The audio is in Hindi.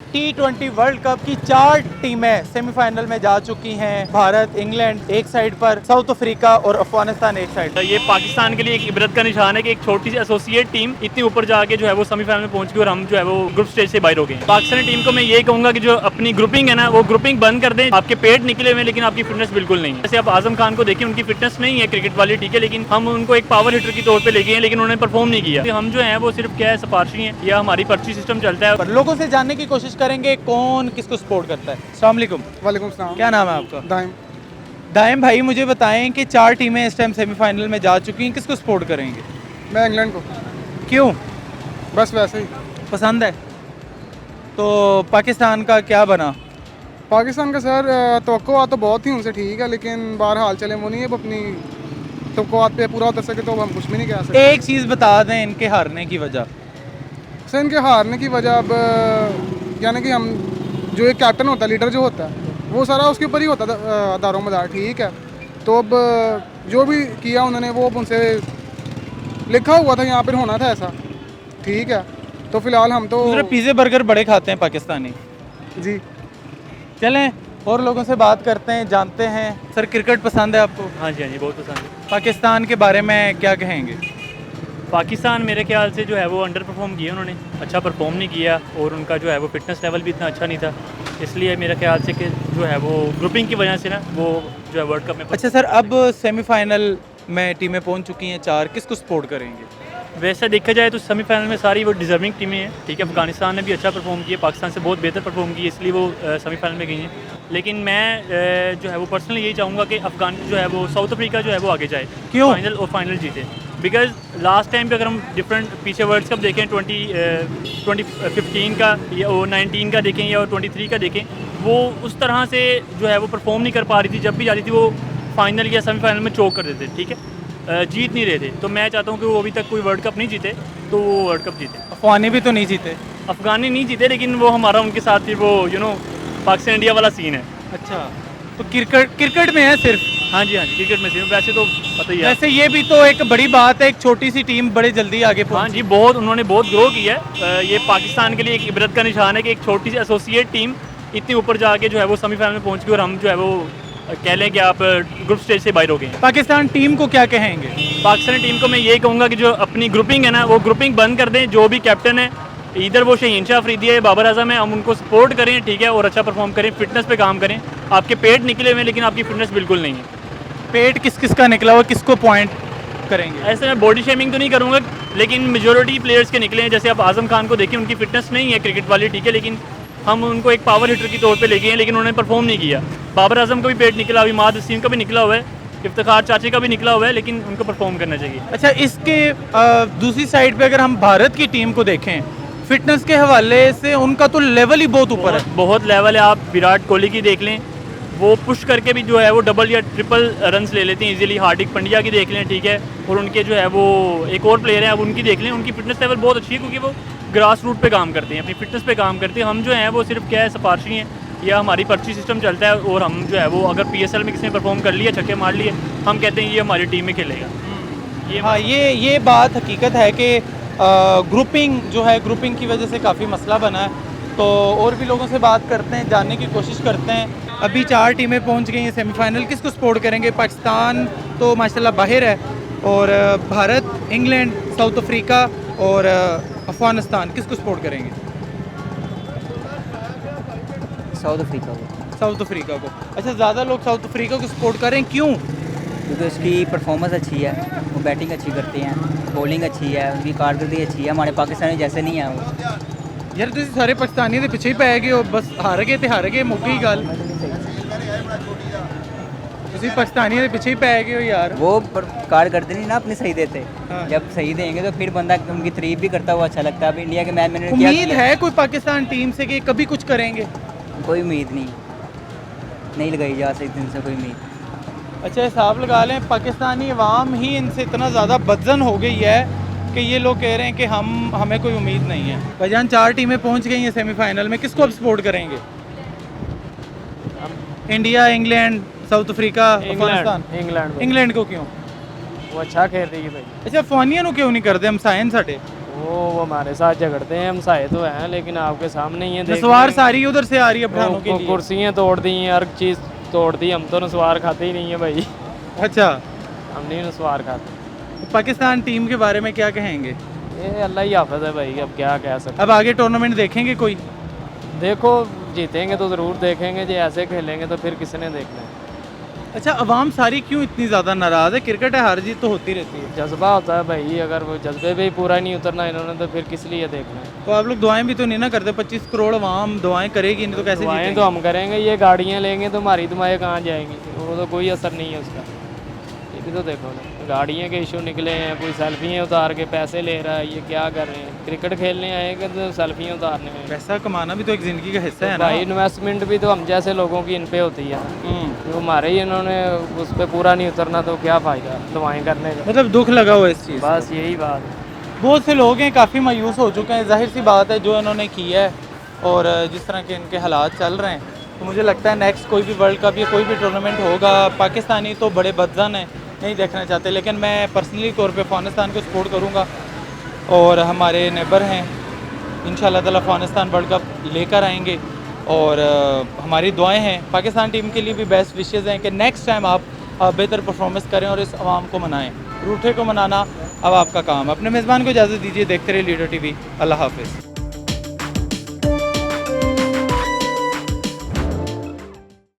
T20 वर्ल्ड कप की 4 टीमें सेमीफाइनल में जा चुकी हैं। भारत, इंग्लैंड एक साइड पर, साउथ अफ्रीका और अफगानिस्तान एक साइड पर। ये पाकिस्तान के लिए एक इबरत का निशान है कि एक छोटी सी एसोसिएट टीम इतनी ऊपर जाके जो है वो सेमीफाइनल में पहुंच गई और हम जो है वो ग्रुप स्टेज से बाहर हो गए। पाकिस्तानी टीम को मैं ये कहूंगा कि जो अपनी ग्रुपिंग है ना वो ग्रुपिंग बंद कर दें। आपके पेट निकले हुए लेकिन आपकी फिटनेस बिल्कुल नहीं है। जैसे आप आजम खान को देखिए, उनकी फिटनेस नहीं है क्रिकेट वाली, ठीक है, लेकिन हम उनको एक पावर हिटर के तौर पर ले गए हैं, लेकिन उन्होंने परफॉर्म नहीं किया। हम जो है वो सिर्फ क्या है, सिफारशी हैं या हमारी पर्ची सिस्टम चलता है। पर लोगों से जानने की कोशिश करेंगे कौन किसको सपोर्ट करता है। अस्सलाम वालेकुम। वालेकुम सलाम। क्या नाम है आपका? दाइम। दाइम भाई, मुझे बताएं कि 4 टीमें इस टाइम सेमीफाइनल में जा चुकी हैं, किसको सपोर्ट करेंगे? मैं इंग्लैंड को। क्यों बस वैसे ही पसंद है? तो पाकिस्तान का क्या बना? पाकिस्तान का सर तवक्कुआत तो बहुत ही उनसे ठीक है, लेकिन बहरहाल चले वो नहीं है अपनी तवक्कुआत पे पूरा उतर सके तो हम कुछ भी नहीं कह सकते। एक चीज़ बता दें इनके हारने की वजह। सर इनके हारने की वजह अब यानी कि हम जो एक कैप्टन होता है, लीडर जो होता है, वो सारा उसके ऊपर ही होता है दारोमदार, ठीक है। तो अब जो भी किया उन्होंने वो अब उनसे लिखा हुआ था, यहाँ पर होना था ऐसा, ठीक है। तो फिलहाल हम तो पिज़्ज़े बर्गर बड़े खाते हैं पाकिस्तानी। जी चलें और लोगों से बात करते हैं, जानते हैं। सर, क्रिकेट पसंद है आपको? हाँ जी, हाँ जी, बहुत पसंद है। पाकिस्तान के बारे में क्या कहेंगे? पाकिस्तान मेरे ख्याल से जो है वो अंडर परफॉर्म किया, उन्होंने अच्छा परफॉर्म नहीं किया और उनका जो है वो फिटनेस लेवल भी इतना अच्छा नहीं था, इसलिए मेरे ख्याल से कि जो है वो ग्रुपिंग की वजह से ना वो जो है वर्ल्ड कप में। अच्छा सर, अब सेमीफाइनल में टीमें पहुंच चुकी हैं 4, किसको सपोर्ट करेंगे? वैसे देखा जाए तो सेमीफाइनल में सारी वो डिजर्विंग टीमें हैं, ठीक है। अफगानिस्तान ने भी अच्छा परफॉर्म किया, पाकिस्तान से बहुत बेहतर परफॉर्म किया, इसलिए वो सेमीफाइनल में गई हैं। लेकिन मैं जो है वो पर्सनली यही चाहूँगा कि अफगान जो है वो साउथ अफ्रीका जो है वो आगे जाए, क्यों? फाइनल और फाइनल जीते। बिकॉज लास्ट टाइम पे अगर हम डिफरेंट पीछे वर्ल्ड कप देखें 2015 का या 19 का देखें या 23 का देखें, वो उस तरह से जो है वो परफॉर्म नहीं कर पा रही थी। जब भी जाती थी वो फाइनल या सेमीफाइनल में चोक कर देते, ठीक है, जीत नहीं रहे थे। तो मैं चाहता हूँ कि वो अभी तक कोई वर्ल्ड कप नहीं जीते, तो वो वर्ल्ड कप जीते। अफगानी भी तो नहीं जीते। अफगानी नहीं जीते, लेकिन वो हमारा उनके साथ फिर वो पाकिस्तान इंडिया वाला सीन है। अच्छा, तो क्रिकेट में है सिर्फ? हाँ जी, हाँ जी, क्रिकेट में सीन। वैसे तो पता ही है। वैसे ये भी तो एक बड़ी बात है, एक छोटी सी टीम बड़े जल्दी आगे हाँ पहुंची। जी, बहुत उन्होंने बहुत ग्रो किया है। ये पाकिस्तान के लिए एक इबरत का निशान है कि एक छोटी सी एसोसिएट टीम इतनी ऊपर जाके जो है वो सेमीफाइनल में पहुंच गई और हम जो है वो कह लें कि आप ग्रुप स्टेज से बाहर हो गए। पाकिस्तान टीम को क्या कहेंगे? पाकिस्तानी टीम को मैं ये कहूँगा कि जो अपनी ग्रुपिंग है ना वो ग्रुपिंग बंद कर दें। जो भी कैप्टन है, इधर वो शहीन शाह अफरीदी है, बाबर आजम है, हम उनको सपोर्ट करें, ठीक है, और अच्छा परफॉर्म करें, फिटनेस पे काम करें। आपके पेट निकले हुए लेकिन आपकी फिटनेस बिल्कुल नहीं है। पेट किस किस का निकला हुआ, किसको पॉइंट करेंगे? ऐसे मैं बॉडी शेमिंग तो नहीं करूँगा, लेकिन मेजोरिटी प्लेयर्स के निकले हैं। जैसे आप आजम खान को देखिए, उनकी फिटनेस नहीं है क्रिकेट वाली, ठीक है, लेकिन हम उनको एक पावर हिटर के तौर पे ले गए हैं, लेकिन उन्होंने परफॉर्म नहीं किया। बाबर आजम का भी पेट निकला, अभी माद वसीम का भी निकला हुआ है, इफ्तिखार चाचे का भी निकला हुआ है, लेकिन उनको परफॉर्म करना चाहिए। अच्छा, इसके दूसरी साइड पे अगर हम भारत की टीम को देखें, फिटनेस के हवाले से उनका तो लेवल ही बहुत ऊपर है। बहुत लेवल है। आप विराट कोहली की देख लें, वो पुश करके भी जो है वो डबल या ट्रिपल रन्स ले लेते हैं इजीली। हार्दिक पांड्या की देख लें, ठीक है, और उनके जो है वो एक और प्लेयर हैं, अब उनकी देख लें, उनकी फिटनेस लेवल बहुत अच्छी है क्योंकि वो ग्रास रूट पे काम करते हैं, अपनी फिटनेस पे काम करते हैं। हम जो हैं वो सिर्फ क्या है, सिफारशी हैं या हमारी पर्ची सिस्टम चलता है, और हम जो है वो अगर PSL में किसी ने परफॉर्म कर लिया, छक्के मार लिए, हम कहते हैं ये हमारी टीम में खेलेगा। हाँ, ये बात हकीकत है कि ग्रुपिंग जो है, ग्रुपिंग की वजह से काफ़ी मसला बना है। तो और भी लोगों से बात करते हैं, जानने की कोशिश करते हैं। अभी 4 टीमें पहुंच गई हैं सेमीफाइनल, किसको सपोर्ट करेंगे? पाकिस्तान तो माशाल्लाह बाहर है, और भारत, इंग्लैंड, साउथ अफ्रीका और अफगानिस्तान, किसको सपोर्ट करेंगे? साउथ अफ्रीका को, साउथ अफ्रीका को। अच्छा, ज़्यादा लोग साउथ अफ्रीका को सपोर्ट करें, क्यों? क्योंकि उसकी परफॉर्मेंस अच्छी है, वो बैटिंग अच्छी करते हैं, बॉलिंग अच्छी है, उनकी कारकर्दगी अच्छी है। हमारे पाकिस्तानी जैसे नहीं है वो। यार तुम सारे पाकिस्तानी के पीछे ही पै गए हो, बस हार गए तो हार गए, मुक गई गल। तुम पाकिस्तानी के पीछे ही पै गए हो यार। वो कारकर्दगी ना अपनी सही देते। हाँ। जब सही देंगे तो फिर बंदा उनकी तारीफ भी करता हुआ अच्छा लगता है। अब इंडिया के मैच मैंने क्या उम्मीद किया? है कोई पाकिस्तान टीम से कि कभी कुछ करेंगे? कोई उम्मीद नहीं लगाई जा सकती इनसे कोई उम्मीद। अच्छा, हिसाब लगा लें, पाकिस्तानी अवाम ही इनसे इतना ज़्यादा बदजन हो गई है कि ये लोग कह रहे हैं कि हमें कोई उम्मीद नहीं है। भाईजान, 4 टीमें पहुंच गई हैं सेमीफाइनल में, किसको अब सपोर्ट करेंगे? India, England, south Africa, Afghanistan? England England को क्यों? वो अच्छा खेल रही है भाई। अच्छा, अफगानियों को क्यों नहीं करते? हम साइन साडे वो हमारे साथ झगड़ते हैं, हम साए तो हैं लेकिन आपके सामने ही है। नस्वार सारी उधर से आ रही है पठानों के लिए। कुर्सियाँ तोड़ दी हैं, हर चीज़ तोड़ दी। हम तो नस्वार खाते ही नहीं है भाई, अच्छा, हम नहीं नस्वार खाते। पाकिस्तान टीम के बारे में क्या कहेंगे? ये अल्लाह ही हाफ़िज़ है भाई, अब क्या कह सकते। अब आगे टूर्नामेंट देखेंगे कोई? देखो जीतेंगे तो ज़रूर देखेंगे, जो ऐसे खेलेंगे तो फिर किसने देखना है। अच्छा, अवाम सारी क्यों इतनी ज़्यादा नाराज़ है? क्रिकेट है, हार जीत तो होती रहती है। जज्बा होता है भाई, अगर वो जज्बे पे ही पूरा नहीं उतरना इन्होंने तो फिर किस लिए देखना है। तो आप लोग दुआएं भी तो नहीं ना करते? 25 करोड़ अवाम दुआएं करेगी नहीं तो कैसे दुआएं जीतेंगे? तो हम करेंगे, ये गाड़ियाँ लेंगे तो हमारी दुआएं कहाँ जाएंगी? वो तो कोई असर नहीं है उसका। ये भी तो देखो ना, गाड़ियाँ के इशू निकले हैं, कोई सेल्फियाँ उतार के पैसे ले रहा है, ये क्या कर रहे हैं? क्रिकेट खेलने आएंगे तो सेल्फियाँ उतारने में। पैसा कमाना भी तो एक ज़िंदगी का हिस्सा है ना। भाई इन्वेस्टमेंट भी तो हम जैसे लोगों की इन पे होती है, तो हमारे ही इन्होंने उस पर पूरा नहीं उतरना तो क्या फ़ायदा दुआएं करने का। मतलब दुख लगा हुआ इस चीज़। बस यही बात है। बहुत से लोग हैं काफ़ी मायूस हो चुके हैं, जाहिर सी बात है जो इन्होंने किया है और जिस तरह के इनके हालात चल रहे हैं, तो मुझे लगता है नेक्स्ट कोई भी वर्ल्ड कप या कोई भी टूर्नामेंट होगा, पाकिस्तानी तो बड़े बदजन हैं, नहीं देखना चाहते। लेकिन मैं पर्सनली तौर पे अफ़गानिस्तान को सपोर्ट करूँगा और हमारे नेबर हैं, इंशाल्लाह ताला अफ़गानिस्तान वर्ल्ड कप लेकर आएंगे और हमारी दुआएं हैं पाकिस्तान टीम के लिए भी, बेस्ट विशेज़ हैं कि नेक्स्ट टाइम आप बेहतर परफॉर्मेंस करें और इस अवाम को मनाएं। रूठे को मनाना अब आपका काम है। अपने मेज़बान को इजाज़त दीजिए, देखते रहिए लीडर टीवी। अल्लाह हाफ़िज़।